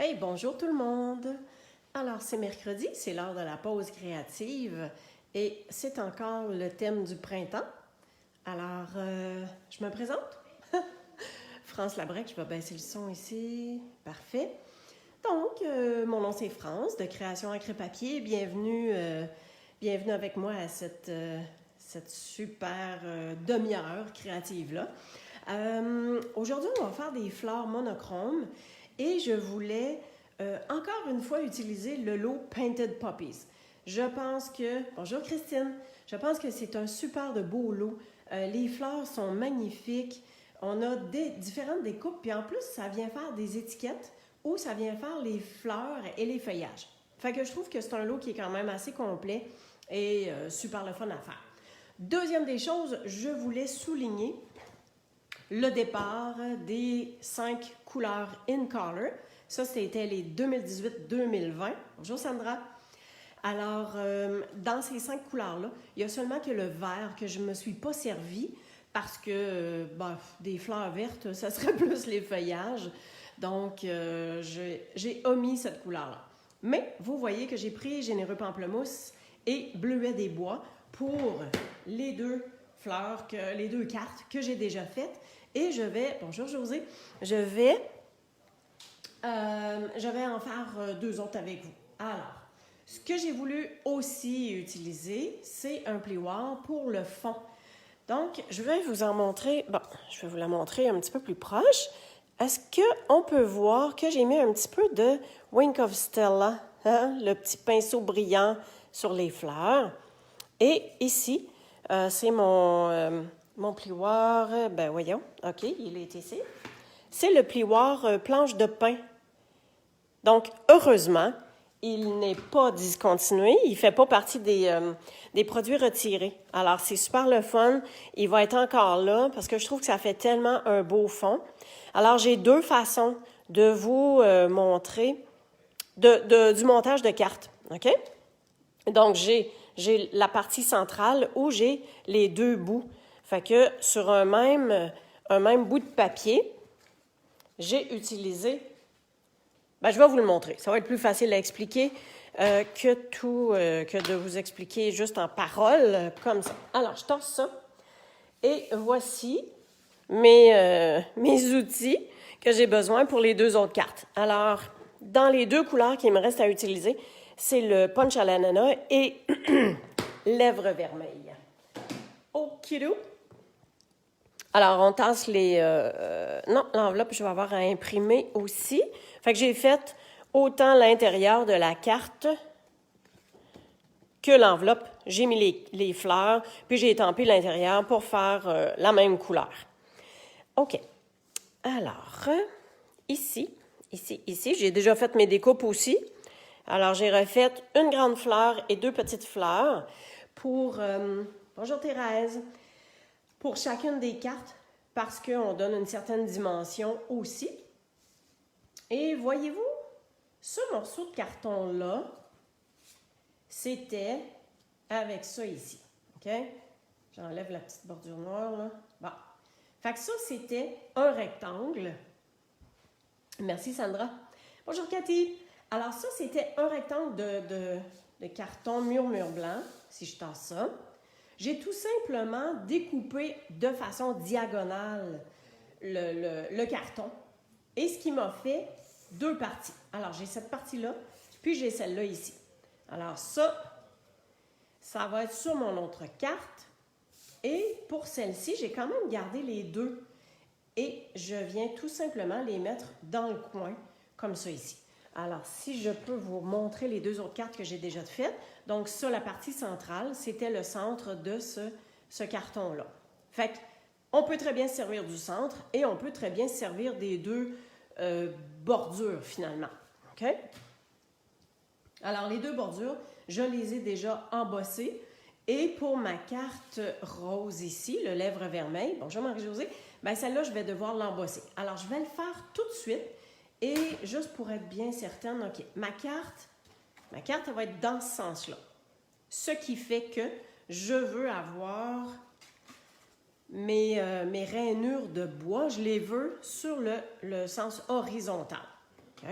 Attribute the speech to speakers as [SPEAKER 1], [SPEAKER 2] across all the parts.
[SPEAKER 1] Hey, bonjour tout le monde! Alors, c'est mercredi, c'est l'heure de la pause créative et c'est encore le thème du printemps. Alors, je me présente. France Labrec, je vais baisser le son ici. Parfait. Donc, mon nom c'est France, de Création Encre et Papier. Bienvenue avec moi à cette super demi-heure créative-là. Aujourd'hui, on va faire des fleurs monochromes et je voulais encore une fois utiliser le lot Painted Poppies. Je pense que... Bonjour Christine! Je pense que c'est un super de beau lot. Les fleurs sont magnifiques. On a différentes découpes, puis en plus, ça vient faire des étiquettes ou ça vient faire les fleurs et les feuillages. Fait que je trouve que c'est un lot qui est quand même assez complet et super le fun à faire. Deuxième des choses, je voulais souligner le départ des 5 couleurs in color. Ça, c'était les 2018-2020. Bonjour Sandra. Alors, dans ces 5 couleurs-là, il y a seulement que le vert que je ne me suis pas servi parce que des fleurs vertes, ça serait plus les feuillages. Donc, j'ai omis cette couleur-là. Mais vous voyez que j'ai pris Généreux Pamplemousse et Bleuet des Bois pour les deux fleurs, les deux cartes que j'ai déjà faites. Et je vais, bonjour José, je vais en faire 2 autres avec vous. Alors, ce que j'ai voulu aussi utiliser, c'est un plioir pour le fond. Donc, je vais vous en montrer, je vais vous la montrer un petit peu plus proche. Est-ce qu'on peut voir que j'ai mis un petit peu de Wink of Stella, le petit pinceau brillant sur les fleurs. Et ici, c'est mon plioir, voyons, OK, il est ici. C'est le plioir planche de pin. Donc, heureusement, il n'est pas discontinué. Il ne fait pas partie des produits retirés. Alors, c'est super le fun. Il va être encore là parce que je trouve que ça fait tellement un beau fond. Alors, j'ai 2 façons de vous montrer du montage de cartes. OK? Donc, j'ai la partie centrale où j'ai les 2 bouts. Fait que sur un même bout de papier, j'ai utilisé... je vais vous le montrer. Ça va être plus facile à expliquer que de vous expliquer juste en parole comme ça. Alors, je torse ça. Et voici mes outils que j'ai besoin pour les 2 autres cartes. Alors, dans les 2 couleurs qu'il me reste à utiliser, c'est le punch à l'ananas et lèvres vermeilles. Okidou. Alors, on tasse l'enveloppe, je vais avoir à imprimer aussi. Fait que j'ai fait autant l'intérieur de la carte que l'enveloppe. J'ai mis les fleurs, puis j'ai étampé l'intérieur pour faire la même couleur. OK. Alors, ici, j'ai déjà fait mes découpes aussi. Alors, j'ai refait une grande fleur et 2 petites fleurs pour... bonjour Thérèse. Pour chacune des cartes, parce qu'on donne une certaine dimension aussi. Et voyez-vous, ce morceau de carton-là, c'était avec ça ici. OK? J'enlève la petite bordure noire, là. Bon. Fait que ça, c'était un rectangle. Merci, Sandra. Bonjour, Cathy. Alors, ça, c'était un rectangle de carton murmure blanc, si je tasse ça. J'ai tout simplement découpé de façon diagonale le carton. Et ce qui m'a fait 2 parties. Alors, j'ai cette partie-là, puis j'ai celle-là ici. Alors, ça va être sur mon autre carte. Et pour celle-ci, j'ai quand même gardé les 2. Et je viens tout simplement les mettre dans le coin, comme ça ici. Alors, si je peux vous montrer les 2 autres cartes que j'ai déjà faites. Donc, ça, la partie centrale, c'était le centre de ce carton-là. Fait qu'on peut très bien se servir du centre et on peut très bien se servir des 2 bordures, finalement. OK? Alors, les 2 bordures, je les ai déjà embossées. Et pour ma carte rose ici, le lèvre vermeil, bonjour Marie-Josée, celle-là, je vais devoir l'embosser. Alors, je vais le faire tout de suite. Et juste pour être bien certaine, OK, ma carte, elle va être dans ce sens-là. Ce qui fait que je veux avoir mes rainures de bois, je les veux sur le sens horizontal. OK?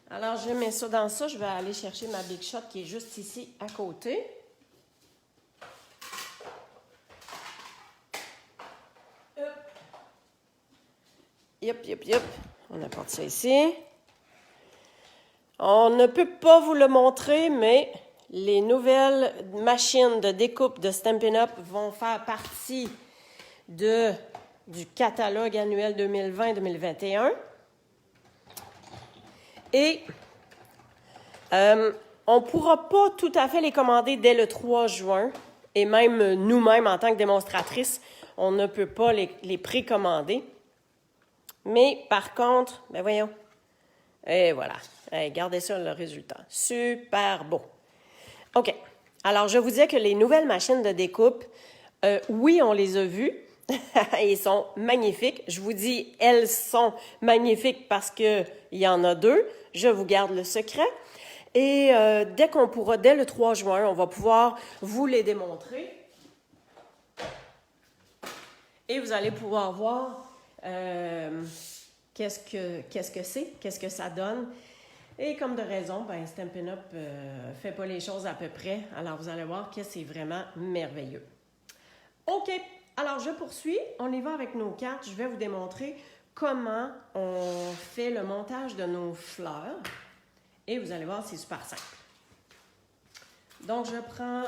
[SPEAKER 1] Alors, je mets ça dans ça. Je vais aller chercher ma Big Shot qui est juste ici à côté. Yep, yep, yep. On apporte ça ici. On ne peut pas vous le montrer, mais les nouvelles machines de découpe de Stampin' Up! Vont faire partie du catalogue annuel 2020-2021. Et on ne pourra pas tout à fait les commander dès le 3 juin. Et même nous-mêmes, en tant que démonstratrices, on ne peut pas les précommander. Mais par contre, ben voyons. Et voilà. Regardez ça, le résultat. Super beau. OK. Alors, je vous disais que les nouvelles machines de découpe, oui, on les a vues. Ils sont magnifiques. Je vous dis, elles sont magnifiques parce qu'il y en a 2. Je vous garde le secret. Et dès le 3 juin, on va pouvoir vous les démontrer. Et vous allez pouvoir voir qu'est-ce que c'est, qu'est-ce que ça donne. Et comme de raison, Stampin' Up! Fait pas les choses à peu près. Alors, vous allez voir que c'est vraiment merveilleux. OK, alors je poursuis. On y va avec nos cartes. Je vais vous démontrer comment on fait le montage de nos fleurs. Et vous allez voir, c'est super simple. Donc, je prends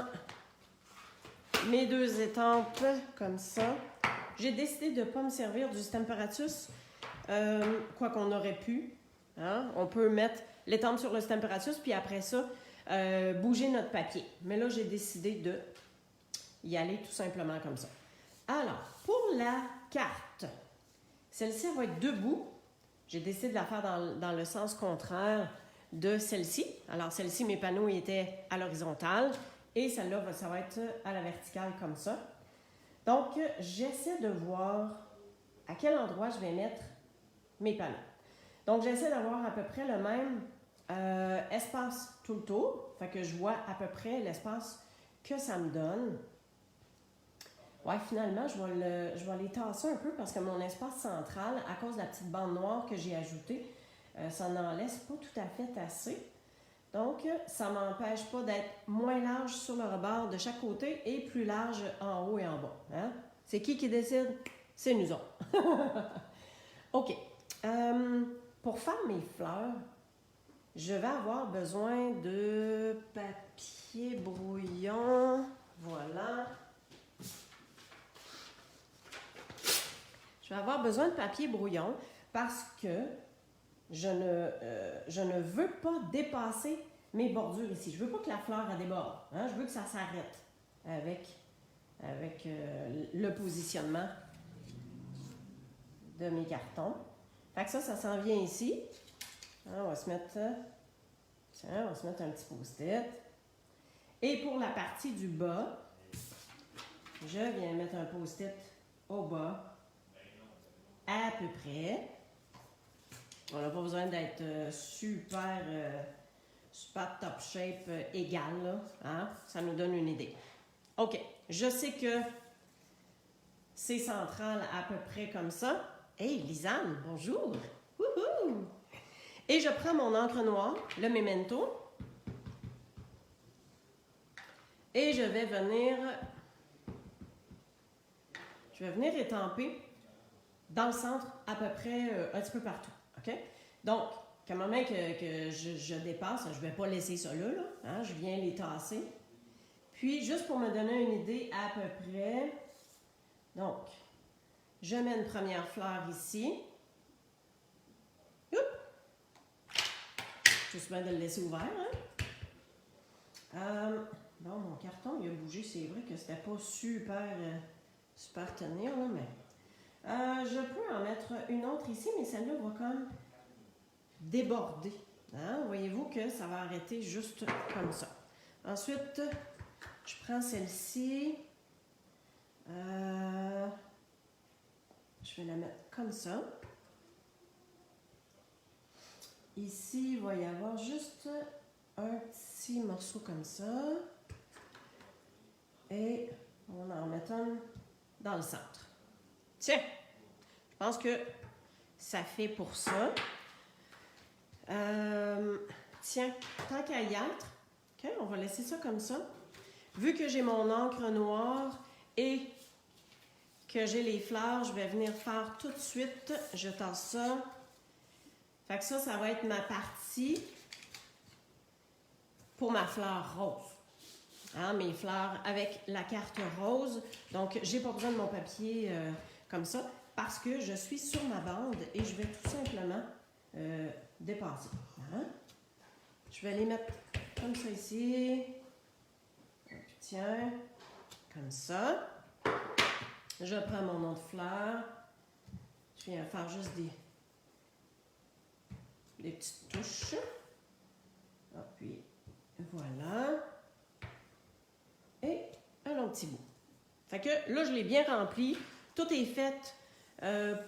[SPEAKER 1] mes 2 étampes comme ça. J'ai décidé de ne pas me servir du Stamparatus, quoi qu'on aurait pu. Hein? On peut mettre l'étampe sur le Stamparatus, puis après ça, bouger notre papier. Mais là, j'ai décidé de y aller tout simplement comme ça. Alors, pour la carte, celle-ci, elle va être debout. J'ai décidé de la faire dans le sens contraire de celle-ci. Alors, celle-ci, mes panneaux étaient à l'horizontale et celle-là, ça va être à la verticale comme ça. Donc, j'essaie de voir à quel endroit je vais mettre mes panneaux. Donc, j'essaie d'avoir à peu près le même espace tout le tour. Fait que je vois à peu près l'espace que ça me donne. Ouais, finalement, je vais les tasser un peu parce que mon espace central, à cause de la petite bande noire que j'ai ajoutée, ça n'en laisse pas tout à fait assez. Donc, ça ne m'empêche pas d'être moins large sur le rebord de chaque côté et plus large en haut et en bas. Hein? C'est qui décide? C'est nous autres. OK. Pour faire mes fleurs, je vais avoir besoin de papier brouillon. Voilà. Je vais avoir besoin de papier brouillon parce que je ne veux pas dépasser mes bordures ici. Je ne veux pas que la fleur elle déborde. Hein? Je veux que ça s'arrête avec le positionnement de mes cartons. Fait que ça s'en vient ici. Hein, on va se mettre un petit post-it. Et pour la partie du bas, je viens mettre un post-it au bas, à peu près. On n'a pas besoin d'être super top shape égal, là. Hein? Ça nous donne une idée. OK. Je sais que c'est central à peu près comme ça. Hey, Lisanne, bonjour! Wouhou! Et je prends mon encre noire, le Memento. Et je vais venir étamper dans le centre à peu près un petit peu partout. OK? Donc, quand même que je dépasse, je ne vais pas laisser ça là, hein? Je viens les tasser. Puis, juste pour me donner une idée à peu près, donc, je mets une première fleur ici. Oups! Juste bien de le laisser ouvert, hein? Bon, mon carton, il a bougé. C'est vrai que c'était pas super tenir, là, mais... je peux en mettre une autre ici, mais celle-là va comme déborder. Hein? Voyez-vous que ça va arrêter juste comme ça. Ensuite, je prends celle-ci. Je vais la mettre comme ça. Ici, il va y avoir juste un petit morceau comme ça. Et on va en mettre un dans le centre. Tiens, je pense que ça fait pour ça. Tiens, tant qu'à y être, OK, on va laisser ça comme ça. Vu que j'ai mon encre noire et que j'ai les fleurs, je vais venir faire tout de suite, je tasse ça. Fait que ça va être ma partie pour ma fleur rose. Hein, mes fleurs avec la carte rose. Donc, j'ai pas besoin de mon papier comme ça parce que je suis sur ma bande et je vais tout simplement dépasser. Hein? Je vais les mettre comme ça ici. Tiens, comme ça. Je prends mon nom de fleur. Je viens faire juste des petites touches. Ah, puis voilà. Et un long petit bout. Fait que là, je l'ai bien rempli. Tout est fait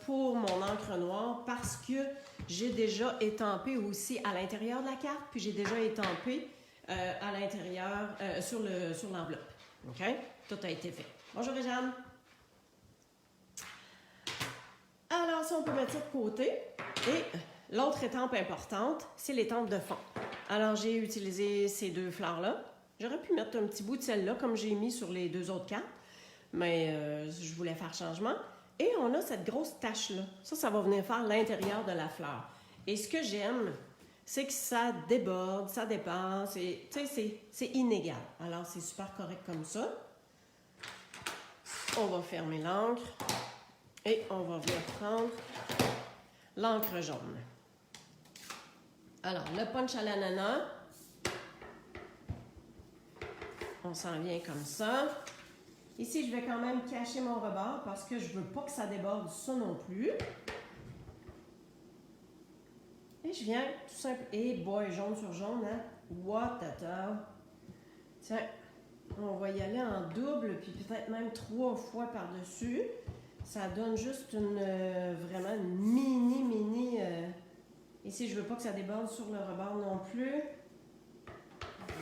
[SPEAKER 1] pour mon encre noire parce que j'ai déjà étampé aussi à l'intérieur de la carte, puis j'ai déjà étampé à l'intérieur, sur l'enveloppe. OK? Tout a été fait. Bonjour, Réjeanne. Alors, ça, on peut mettre ça de côté. Et l'autre étampe importante, c'est l'étampe de fond. Alors, j'ai utilisé ces deux fleurs-là. J'aurais pu mettre un petit bout de celle-là, comme j'ai mis sur les deux autres cartes, mais je voulais faire changement. Et on a cette grosse tache-là. Ça va venir faire l'intérieur de la fleur. Et ce que j'aime, c'est que ça déborde, ça dépasse, et c'est inégal. Alors, c'est super correct comme ça. On va fermer l'encre et on va venir prendre l'encre jaune. Alors, le punch à l'ananas. On s'en vient comme ça. Ici, je vais quand même cacher mon rebord parce que je ne veux pas que ça déborde ça non plus. Et je viens tout simple. Et boy, jaune sur jaune, hein? What the hell? Tiens, on va y aller en double, puis peut-être même 3 fois par-dessus. Ça donne juste vraiment une mini. Ici, je ne veux pas que ça déborde sur le rebord non plus.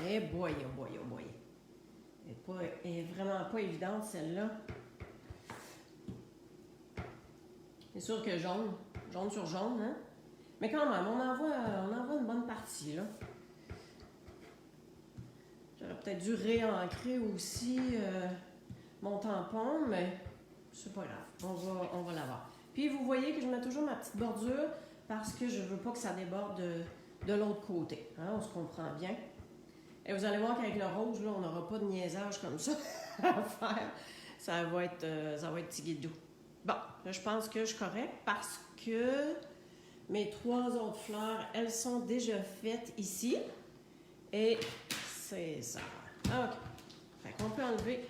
[SPEAKER 1] Et boy, oh boy, oh boy. Elle est vraiment pas évidente, celle-là. C'est sûr que jaune sur jaune, hein? Mais quand même, on en voit une bonne partie, là. J'aurais peut-être dû réancrer aussi mon tampon, mais c'est pas grave. On va l'avoir. Puis, vous voyez que je mets toujours ma petite bordure parce que je veux pas que ça déborde de l'autre côté. Hein? On se comprend bien. Et vous allez voir qu'avec le rose, là, on n'aura pas de niaisage comme ça à faire. Ça va être tiguidou. Bon, là, je pense que je suis correcte parce que mes 3 autres fleurs, elles sont déjà faites ici. Et c'est ça. OK. Fait qu'on peut enlever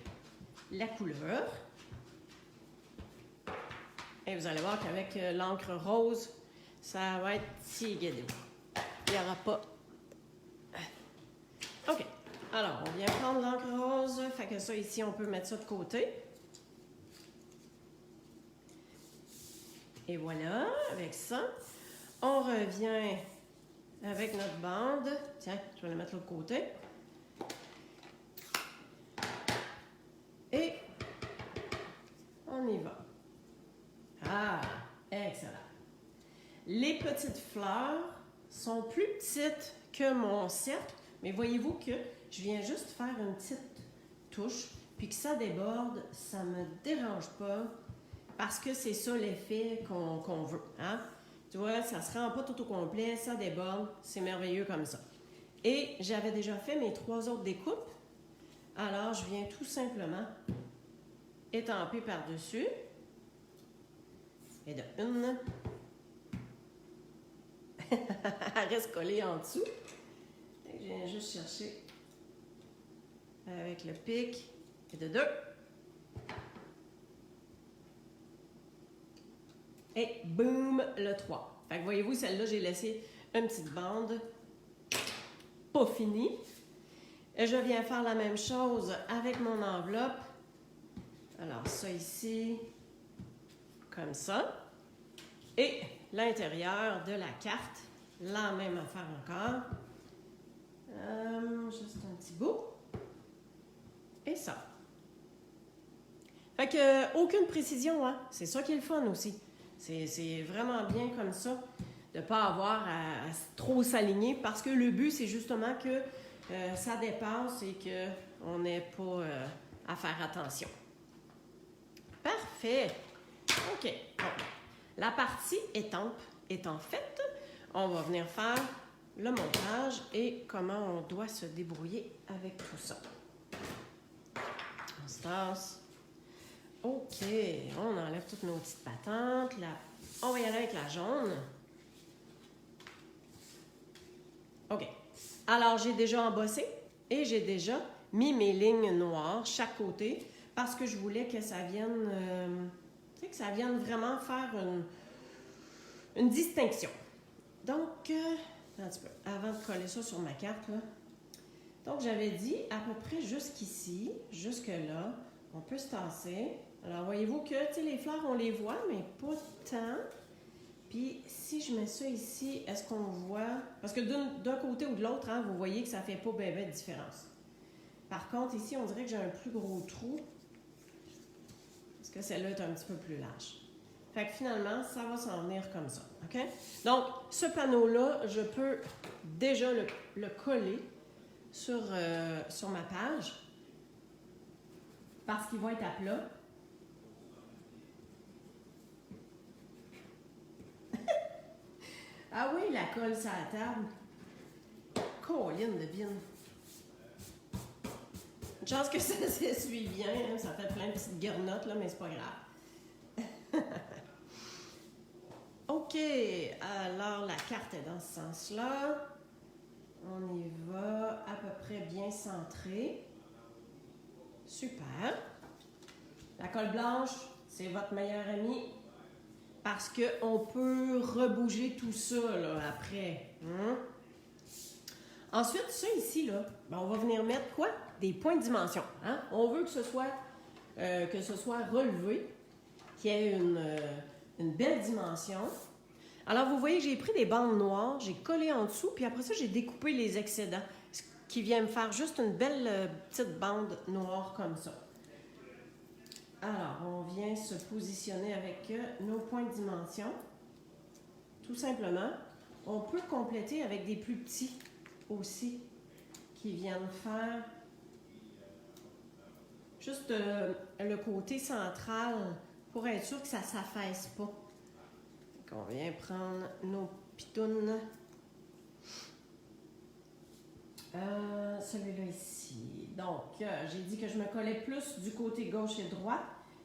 [SPEAKER 1] la couleur. Et vous allez voir qu'avec l'encre rose, ça va être tiguidou. Il n'y aura pas... OK. Alors, on vient prendre l'encre rose. Fait que ça, ici, on peut mettre ça de côté. Et voilà, avec ça, on revient avec notre bande. Tiens, je vais la mettre de l'autre côté. Et on y va. Ah, excellent. Les petites fleurs sont plus petites que mon cercle. Mais voyez-vous que je viens juste faire une petite touche, puis que ça déborde, ça ne me dérange pas, parce que c'est ça l'effet qu'on veut. Hein? Tu vois, ça ne se rend pas tout au complet, ça déborde, c'est merveilleux comme ça. Et j'avais déjà fait mes 3 autres découpes, alors je viens tout simplement étamper par-dessus. Et de une, elle reste collée en dessous. Je viens juste chercher avec le pic. Et de 2. Et boum, le 3. Fait que voyez-vous, celle-là, j'ai laissé une petite bande. Pas finie. Et je viens faire la même chose avec mon enveloppe. Alors, ça ici, comme ça. Et l'intérieur de la carte, la même affaire encore. Juste un petit bout. Et ça. Fait que, aucune précision, hein? C'est ça qui est le fun aussi. C'est vraiment bien comme ça. de pas avoir à trop s'aligner parce que le but, c'est justement que ça dépasse et qu'on n'ait pas à faire attention. Parfait. OK. Bon. La partie étampe étant faite, on va venir faire le montage et comment on doit se débrouiller avec tout ça. On se tasse. OK. On enlève toutes nos petites patentes. On va y aller avec la jaune. OK. Alors, j'ai déjà embossé et j'ai déjà mis mes lignes noires chaque côté parce que je voulais que ça vienne, vraiment faire une distinction. Donc, un petit peu, avant de coller ça sur ma carte, là. Donc, j'avais dit à peu près jusqu'ici, jusque-là, on peut se tasser. Alors, voyez-vous que, les fleurs, on les voit, mais pas tant. Puis, si je mets ça ici, est-ce qu'on voit... Parce que d'un côté ou de l'autre, hein, vous voyez que ça fait pas bien de différence. Par contre, ici, on dirait que j'ai un plus gros trou. Parce que celle-là est un petit peu plus large. Fait que finalement, ça va s'en venir comme ça. OK? Donc, ce panneau-là, je peux déjà le coller sur ma page. Parce qu'il va être à plat. Ah oui, la colle sur la table. Colline de bine. Une chance que ça s'essuie bien. Hein? Ça fait plein de petites guernottes, là, mais c'est pas grave. OK. Alors, la carte est dans ce sens-là. On y va à peu près bien centré. Super. La colle blanche, c'est votre meilleure amie. Parce qu'on peut rebouger tout ça là, après. Hein? Ensuite, ça ici, là, on va venir mettre quoi? Des points de dimension. Hein? On veut que ce soit relevé, qu'il y ait une belle dimension. Alors, vous voyez que j'ai pris des bandes noires, j'ai collé en dessous, puis après ça, j'ai découpé les excédents, ce qui vient me faire juste une belle petite bande noire comme ça. Alors, on vient se positionner avec nos points de dimension. Tout simplement. On peut compléter avec des plus petits aussi, qui viennent faire juste le côté central pour être sûr que ça ne s'affaisse pas. Donc, on vient prendre nos pitounes. Celui-là ici. Donc, j'ai dit que je me collais plus du côté gauche et droit,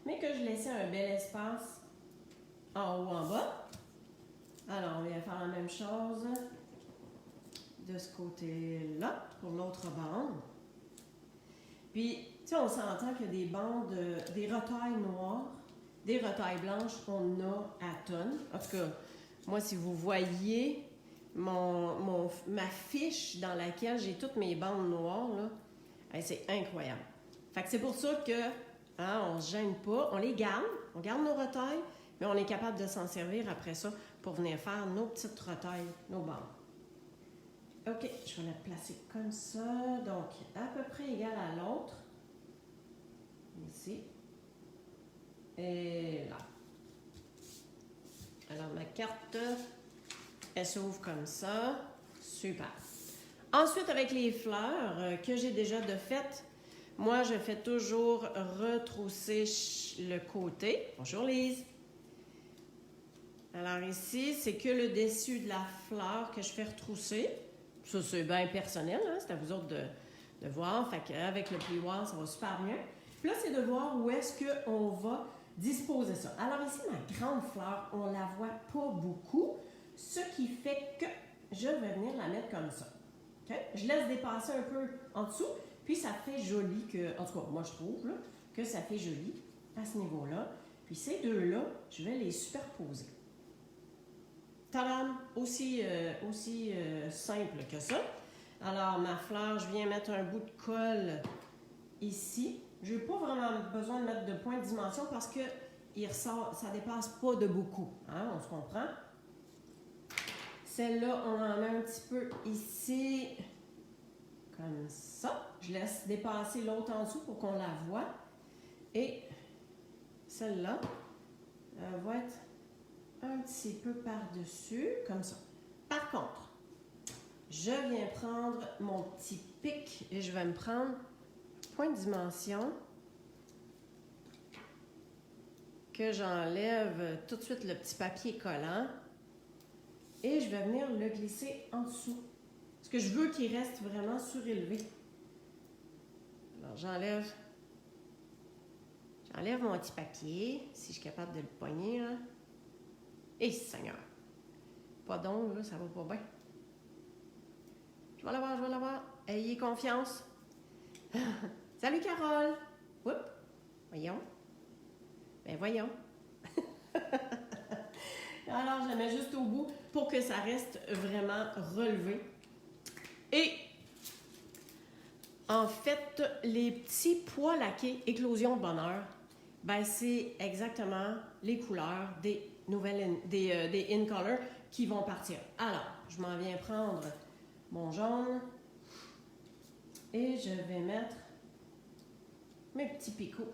[SPEAKER 1] mais que je laissais un bel espace en haut, en bas. Alors, on vient faire la même chose de ce côté-là, pour l'autre bande. Puis, tu sais, on s'entend qu'il y a des bandes, des retailles noires, des retailles blanches, on a à tonnes. En tout cas, moi, si vous voyez ma fiche dans laquelle j'ai toutes mes bandes noires, là, c'est incroyable. Fait que c'est pour ça que on ne se gêne pas, on les garde, on garde nos retailles, mais on est capable de s'en servir après ça pour venir faire nos petites retailles, nos bandes. OK, je vais la placer comme ça, donc à peu près égale à l'autre. Ici. Et là. Alors, ma carte, elle s'ouvre comme ça. Super. Ensuite, avec les fleurs que j'ai déjà de faites, moi, je fais toujours retrousser le côté. Bonjour, Lise. Alors ici, c'est que le dessus de la fleur que je fais retrousser. Ça, c'est bien personnel, hein? C'est à vous autres de voir. Fait qu'avec le plioir, ça va super bien. Puis là, c'est de voir où est-ce qu'on va disposer ça. Alors ici, ma grande fleur, on la voit pas beaucoup, ce qui fait que je vais venir la mettre comme ça. Okay? Je laisse dépasser un peu en dessous, puis ça fait joli que, en tout cas, moi je trouve là, que ça fait joli à ce niveau-là. Puis ces deux-là, je vais les superposer. Tadam! Aussi simple que ça. Alors, ma fleur, je viens mettre un bout de colle ici. Je n'ai pas vraiment besoin de mettre de point de dimension parce que il ressort, ça ne dépasse pas de beaucoup. Hein? On se comprend? Celle-là, on en met un petit peu ici, comme ça. Je laisse dépasser l'autre en dessous pour qu'on la voie. Et celle-là va être un petit peu par-dessus, comme ça. Par contre, je viens prendre mon petit pic et je vais me prendre point de dimension que j'enlève tout de suite le petit papier collant et je vais venir le glisser en dessous. Parce que je veux qu'il reste vraiment surélevé. Alors j'enlève mon petit papier, si je suis capable de le pogner. Là. Et Seigneur! Pas d'ongles, là, ça va pas bien. Je vais l'avoir. Ayez confiance. Salut Carole! Oups! Voyons. Ben voyons. Alors, je la mets juste au bout pour que ça reste vraiment relevé. Et en fait, les petits pois laqués Éclosion de bonheur, ben c'est exactement les couleurs des In Color qui vont partir. Alors, je m'en viens prendre mon jaune et je vais mettre mes petits picots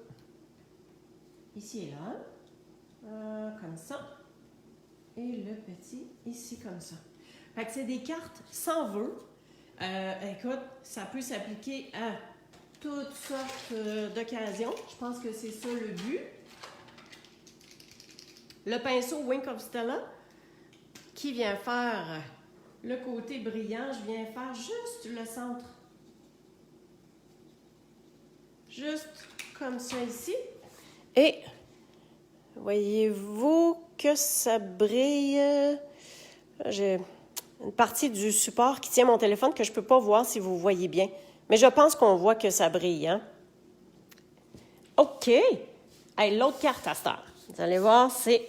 [SPEAKER 1] ici et là, comme ça, et le petit ici comme ça. Fait que c'est des cartes sans vœux. Écoute, ça peut s'appliquer à toutes sortes d'occasions. Je pense que c'est ça le but. Le pinceau Wink of Stella qui vient faire le côté brillant, je viens faire juste le centre. Juste comme ça ici. Et voyez-vous que ça brille? J'ai une partie du support qui tient mon téléphone que je ne peux pas voir si vous voyez bien. Mais je pense qu'on voit que ça brille. Hein? OK. Hey, l'autre carte à cette heure. Vous allez voir, c'est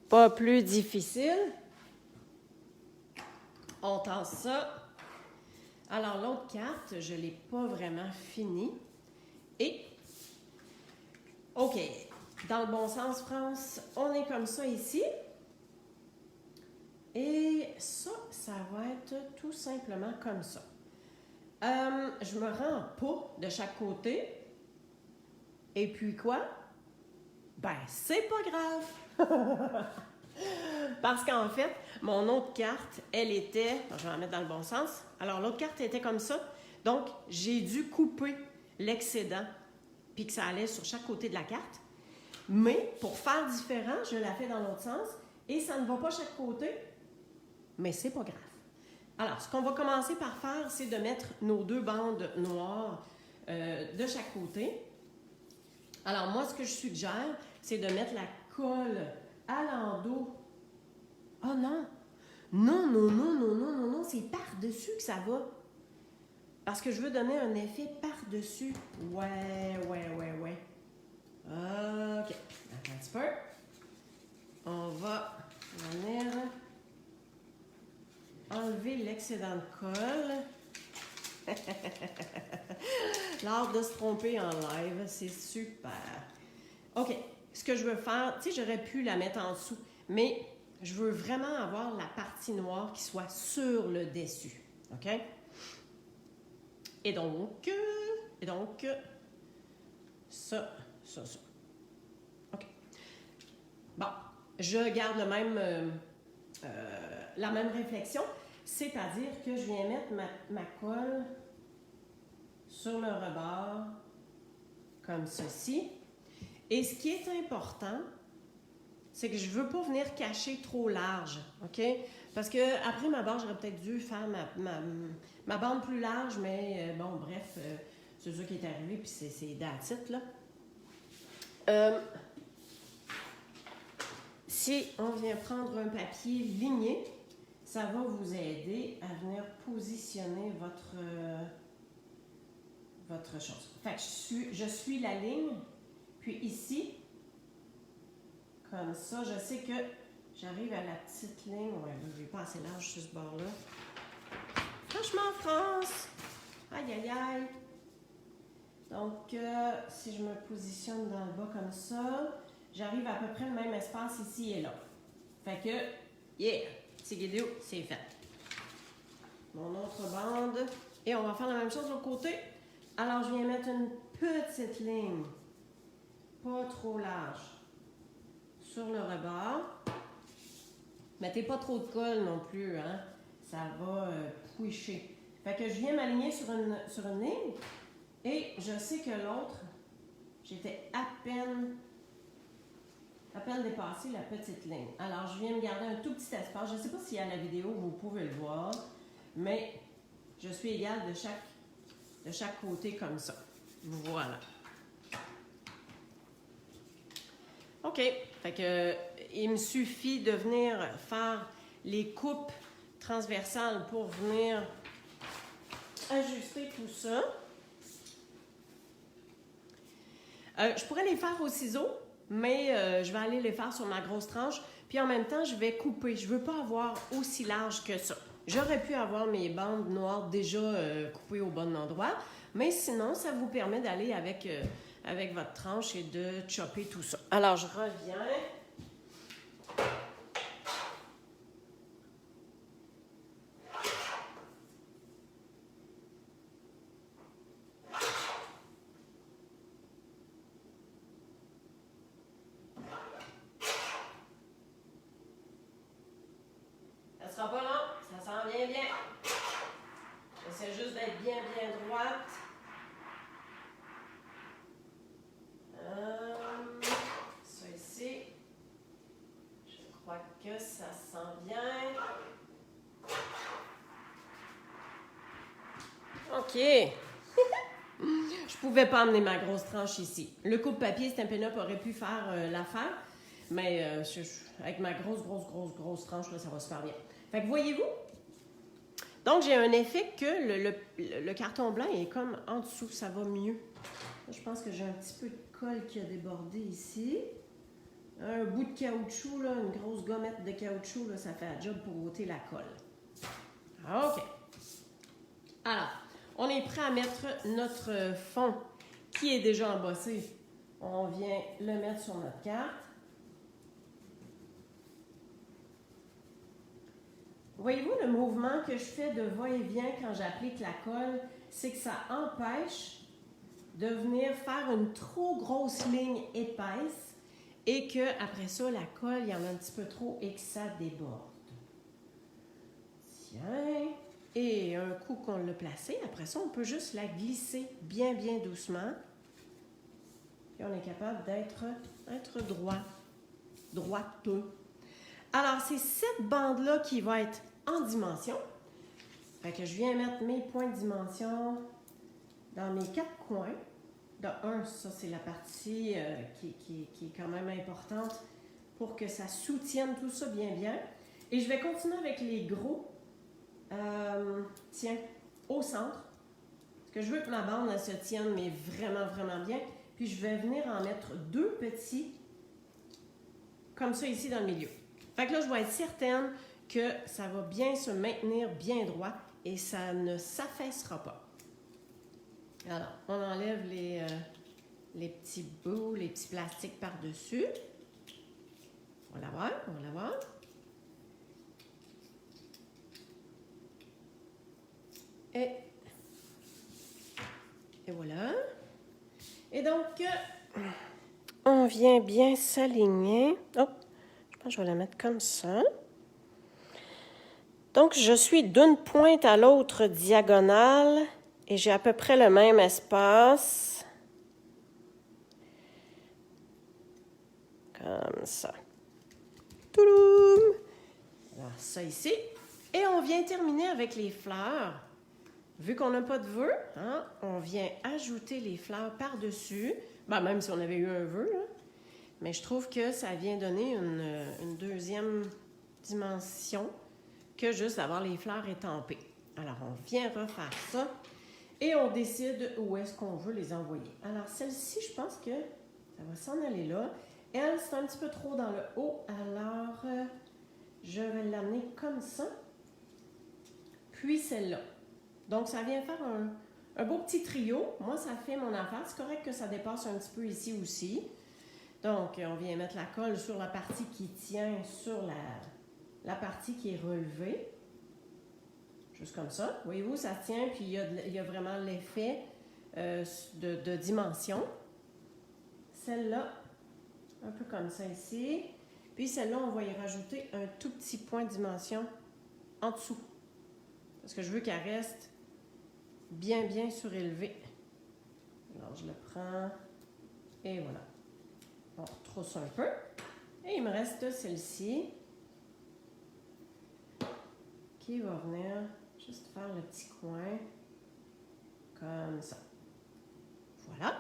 [SPEAKER 1] pas plus difficile. On tasse ça. Alors, l'autre carte, je ne l'ai pas vraiment finie. Et, OK, dans le bon sens, France, on est comme ça ici. Et ça va être tout simplement comme ça. Je me rends pas de chaque côté. Et puis quoi? Ben, c'est pas grave. Parce qu'en fait, mon autre carte, elle était... Je vais la mettre dans le bon sens. Alors, l'autre carte était comme ça. Donc, j'ai dû couper l'excédent puis que ça allait sur chaque côté de la carte. Mais, pour faire différent, je la fais dans l'autre sens et ça ne va pas chaque côté, mais c'est pas grave. Alors, ce qu'on va commencer par faire, c'est de mettre nos deux bandes noires de chaque côté. Alors, moi, ce que je suggère, c'est de mettre la colle à l'endos. Oh non! Non, c'est par-dessus que ça va. Parce que je veux donner un effet par-dessus. Ouais. OK. Attends un petit peu. On va venir enlever l'excédent de colle. L'art de se tromper en live, c'est super. OK. Ce que je veux faire, tu sais, j'aurais pu la mettre en dessous, mais je veux vraiment avoir la partie noire qui soit sur le dessus. OK? Et donc, ça. OK. Bon, je garde la même réflexion, c'est-à-dire que je viens mettre ma colle sur le rebord, comme ceci. Et ce qui est important, c'est que je ne veux pas venir cacher trop large, OK? Parce que après ma barre, j'aurais peut-être dû faire ma bande plus large, mais bon, bref, c'est ça qui est arrivé, puis c'est that's it, là. Si on vient prendre un papier ligné, ça va vous aider à venir positionner votre chose. Fait que je suis la ligne, puis ici, comme ça, je sais que j'arrive à la petite ligne. Ouais, je n'ai pas assez large sur ce bord-là. Franchement, France! Aïe. Donc, si je me positionne dans le bas comme ça, j'arrive à peu près le même espace ici et là. Fait que, yeah! C'est guidé, c'est fait. Mon autre bande. Et on va faire la même chose de l'autre côté. Alors, je viens mettre une petite ligne, pas trop large, sur le rebord. Mettez pas trop de colle non plus, hein? Ça va pouicher. Fait que je viens m'aligner sur une ligne et je sais que l'autre, j'étais à peine dépassé la petite ligne. Alors, je viens me garder un tout petit espace. Je ne sais pas si à la vidéo, vous pouvez le voir, mais je suis égale de chaque côté comme ça. Voilà. OK. Fait que, il me suffit de venir faire les coupes transversales pour venir ajuster tout ça. Je pourrais les faire au ciseau, mais je vais aller les faire sur ma grosse tranche. Puis en même temps, je vais couper. Je ne veux pas avoir aussi large que ça. J'aurais pu avoir mes bandes noires déjà coupées au bon endroit, mais sinon, ça vous permet d'aller avec votre tranche et de chopper tout ça. Alors, je reviens. Ça sera pas long, ça s'en vient bien. J'essaie juste d'être bien droite. Ça ici, je crois que ça sent bien. OK. Je pouvais pas emmener ma grosse tranche ici. Le coupe-papier Stampin' Up aurait pu faire l'affaire, mais avec ma grosse tranche, là, ça va super bien. Fait que voyez-vous? Donc, j'ai un effet que le carton blanc est comme en dessous, ça va mieux. Là, je pense que j'ai un petit peu de colle qui a débordé ici. Un bout de caoutchouc, là, une grosse gommette de caoutchouc, là, ça fait un job pour ôter la colle. OK. Alors, on est prêt à mettre notre fond qui est déjà embossé. On vient le mettre sur notre carte. Voyez-vous le mouvement que je fais de va-et-vient quand j'applique la colle, c'est que ça empêche de venir faire une trop grosse ligne épaisse et que après ça, la colle, il y en a un petit peu trop et que ça déborde. Tiens. Et un coup qu'on l'a placé, après ça, on peut juste la glisser bien doucement. Puis on est capable d'être droiteux. Alors, c'est cette bande-là qui va être en dimension. Fait que je viens mettre mes points de dimension dans mes 4 coins. De 1, ça c'est la partie qui est quand même importante pour que ça soutienne tout ça bien. Et je vais continuer avec les gros, tiens, au centre. Parce que je veux que ma bande elle se tienne, mais vraiment bien. Puis je vais venir en mettre 2 petits, comme ça ici dans le milieu. Fait que là, je vais être certaine que ça va bien se maintenir bien droit et ça ne s'affaissera pas. Alors, on enlève les petits bouts, les petits plastiques par-dessus. On va la voir. Et voilà. Et donc, on vient bien s'aligner. Oh, je pense que je vais la mettre comme ça. Donc, je suis d'une pointe à l'autre diagonale et j'ai à peu près le même espace. Comme ça. Touloum! Alors, ça ici. Et on vient terminer avec les fleurs. Vu qu'on n'a pas de vœux, hein, on vient ajouter les fleurs par-dessus. Ben, même si on avait eu un vœu, là. Mais je trouve que ça vient donner une deuxième dimension que juste d'avoir les fleurs étampées. Alors, on vient refaire ça et on décide où est-ce qu'on veut les envoyer. Alors, celle-ci, je pense que ça va s'en aller là. Elle, c'est un petit peu trop dans le haut, alors je vais l'amener comme ça. Puis celle-là. Donc, ça vient faire un beau petit trio. Moi, ça fait mon affaire. C'est correct que ça dépasse un petit peu ici aussi. Donc, on vient mettre la colle sur la partie qui tient sur la partie qui est relevée. Juste comme ça. Voyez-vous, ça tient, puis il y a vraiment l'effet de dimension. Celle-là, un peu comme ça ici. Puis celle-là, on va y rajouter un tout petit point de dimension en dessous. Parce que je veux qu'elle reste bien, bien surélevée. Alors, je le prends et voilà. On retrousse un peu. Et il me reste celle-ci qui va venir juste faire le petit coin comme ça. Voilà.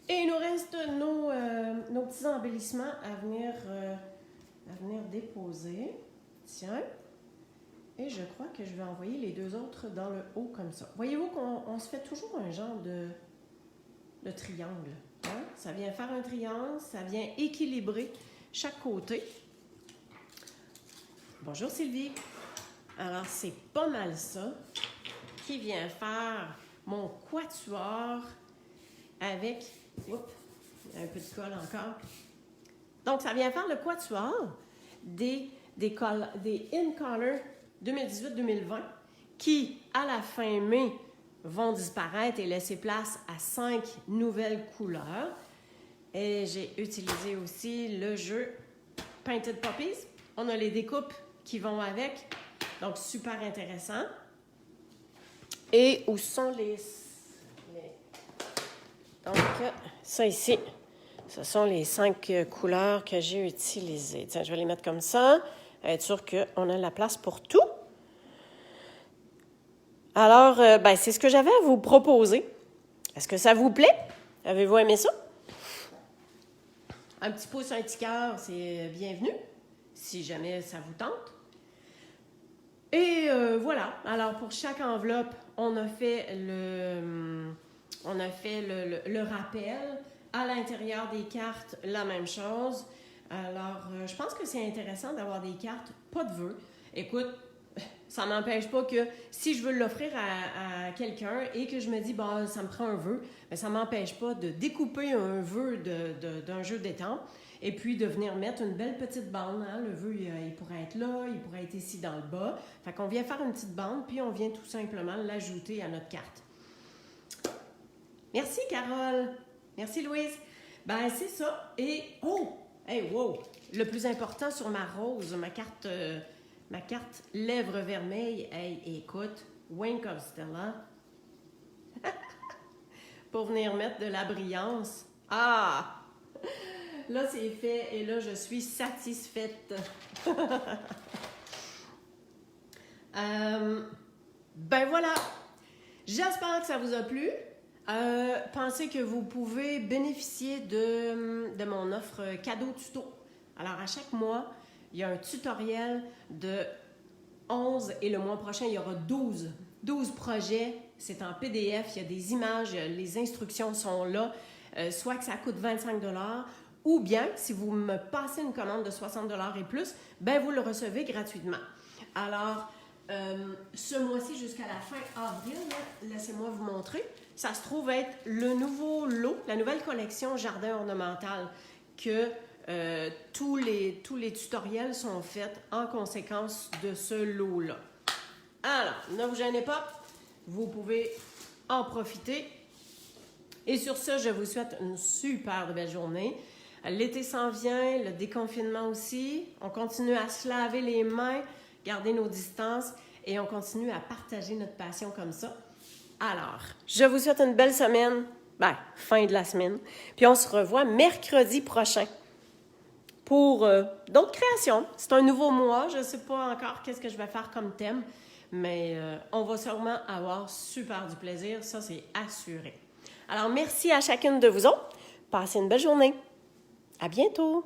[SPEAKER 1] Et il nous reste nos petits embellissements à venir déposer. Tiens. Et je crois que je vais envoyer les deux autres dans le haut comme ça. Voyez-vous qu'on se fait toujours un genre de triangle. Hein? Ça vient faire un triangle, ça vient équilibrer chaque côté. Bonjour Sylvie. Alors, c'est pas mal ça qui vient faire mon quatuor avec... Oups, un peu de colle encore. Donc, ça vient faire le quatuor des In-Color 2018-2020 qui, à la fin mai, vont disparaître et laisser place à 5 nouvelles couleurs. Et j'ai utilisé aussi le jeu Painted Poppies. On a les découpes qui vont avec. Donc, super intéressant. Et où sont les... Donc, ça ici, ce sont les 5 couleurs que j'ai utilisées. Tiens, je vais les mettre comme ça, être sûr qu'on a la place pour tout. Alors, c'est ce que j'avais à vous proposer. Est-ce que ça vous plaît? Avez-vous aimé ça? Un petit pouce, un petit cœur, c'est bienvenu, si jamais ça vous tente. Et voilà. Alors, pour chaque enveloppe, on a fait le rappel. À l'intérieur des cartes, la même chose. Alors, je pense que c'est intéressant d'avoir des cartes, pas de vœux. Écoute, ça n'empêche pas que si je veux l'offrir à quelqu'un et que je me dis, bah, ça me prend un vœu, bien, ça ne m'empêche pas de découper un vœu d'un jeu d'étampes et puis de venir mettre une belle petite bande. Hein. Le vœu, il pourrait être là, il pourrait être ici dans le bas. Fait qu'on vient faire une petite bande, puis on vient tout simplement l'ajouter à notre carte. Merci, Carole. Merci, Louise. Ben, c'est ça. Et, oh! Hey, wow! Le plus important sur ma rose, ma carte lèvres vermeilles. Hey, écoute, Wayne Costello. Pour venir mettre de la brillance. Ah! Là, c'est fait et là, je suis satisfaite. Ben voilà. J'espère que ça vous a plu. Pensez que vous pouvez bénéficier de mon offre cadeau tuto. Alors, à chaque mois, il y a un tutoriel de 11 et le mois prochain, il y aura 12 projets. C'est en PDF, il y a des images, les instructions sont là. Soit que ça coûte 25 $ ou bien, si vous me passez une commande de 60 $ et plus, ben vous le recevez gratuitement. Alors, ce mois-ci jusqu'à la fin avril, laissez-moi vous montrer, ça se trouve être le nouveau lot, la nouvelle collection Jardin ornemental que tous les tutoriels sont faits en conséquence de ce lot-là. Alors, ne vous gênez pas, vous pouvez en profiter. Et sur ce, je vous souhaite une super belle journée. L'été s'en vient, le déconfinement aussi. On continue à se laver les mains, garder nos distances et on continue à partager notre passion comme ça. Alors, je vous souhaite une belle semaine, fin de la semaine. Puis on se revoit mercredi prochain pour d'autres créations. C'est un nouveau mois, je ne sais pas encore qu'est-ce que je vais faire comme thème, mais on va sûrement avoir super du plaisir, ça c'est assuré. Alors, merci à chacune de vous autres. Passez une belle journée. À bientôt!